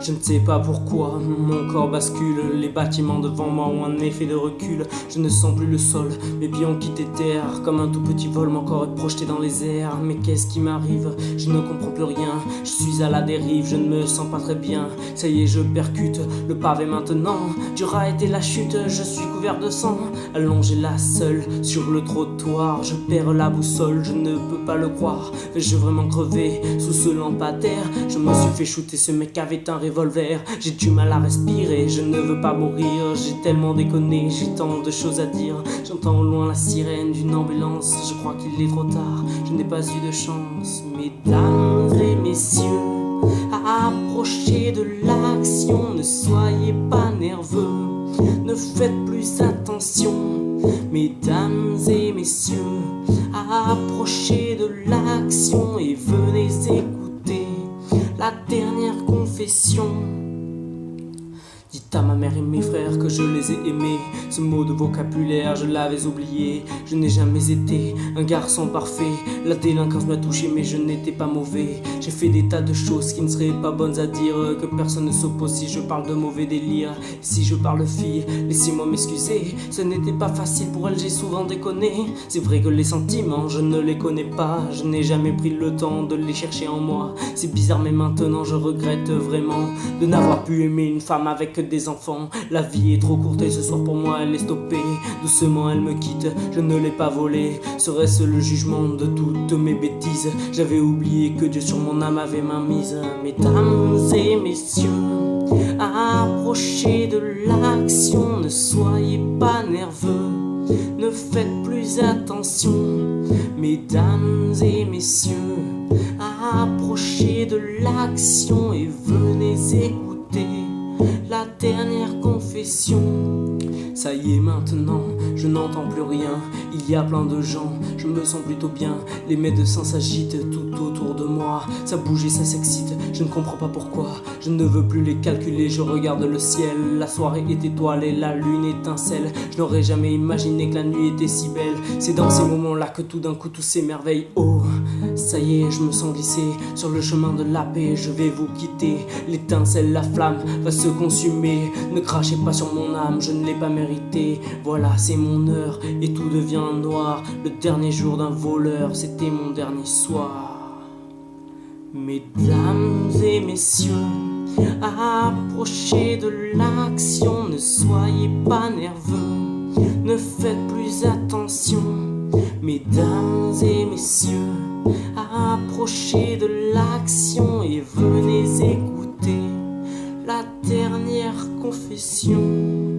Je ne sais pas pourquoi, mon corps bascule. Les bâtiments devant moi ont un effet de recul. Je ne sens plus le sol, mes pieds ont quitté terre. Comme un tout petit vol, mon corps est projeté dans les airs. Mais qu'est-ce qui m'arrive? Je ne comprends plus rien. Je suis à la dérive, je ne me sens pas très bien. Ça y est, je percute le pavé maintenant. Dur a été la chute, je suis couvert de sang. Allongé là seul sur le trottoir, je perds la boussole, je ne peux pas le croire. Vais-je vraiment crever sous ce lampadaire? Je me suis fait shooter, ce mec avait un revolver. J'ai du mal à respirer, je ne veux pas mourir. J'ai tellement déconné, j'ai tant de choses à dire. J'entends au loin la sirène d'une ambulance. Je crois qu'il est trop tard, je n'ai pas eu de chance. Mesdames et messieurs, approchez de l'action, ne soyez pas nerveux, ne faites plus attention. Mesdames et messieurs, approchez de l'action et venez écouter la dernière confession. Dites à ma mère et mes frères que je les ai aimés. Ce mot de vocabulaire, je l'avais oublié. Je n'ai jamais été un garçon parfait. La délinquance m'a touché, mais je n'étais pas mauvais. J'ai fait des tas de choses qui ne seraient pas bonnes à dire. Que personne ne s'oppose si je parle de mauvais délire. Si je parle fille, laissez-moi m'excuser. Ce n'était pas facile pour elle, j'ai souvent déconné. C'est vrai que les sentiments, je ne les connais pas. Je n'ai jamais pris le temps de les chercher en moi. C'est bizarre, mais maintenant je regrette vraiment de n'avoir pu aimer une femme avec des enfants. La vie est trop courte et ce soir pour moi elle est stoppée. Doucement elle me quitte, je ne l'ai pas volée. Serait-ce le jugement de toutes mes bêtises? J'avais oublié que Dieu sur mon âme avait main mise. Mesdames et messieurs, approchez de l'action, ne soyez pas nerveux, ne faites plus attention. Mesdames et messieurs, approchez de l'action et venez écouter la dernière confession. Ça y est maintenant, je n'entends plus rien. Il y a plein de gens, je me sens plutôt bien. Les médecins s'agitent tout autour de moi. Ça bouge et ça s'excite, je ne comprends pas pourquoi. Je ne veux plus les calculer, je regarde le ciel. La soirée est étoilée, la lune étincelle. Je n'aurais jamais imaginé que la nuit était si belle. C'est dans ces moments-là que tout d'un coup tout s'émerveille. Oh, ça y est, je me sens glissé sur le chemin de la paix. Je vais vous quitter, l'étincelle, la flamme va se consumer. Ne crachez pas sur mon âme, je ne l'ai pas mérité. Voilà, c'est mon heure et tout devient noir. Le dernier jour d'un voleur, c'était mon dernier soir. Mesdames et messieurs, approchez de l'action, ne soyez pas nerveux, ne faites plus attention. Mesdames et messieurs, approchez de l'action et venez écouter la dernière confession.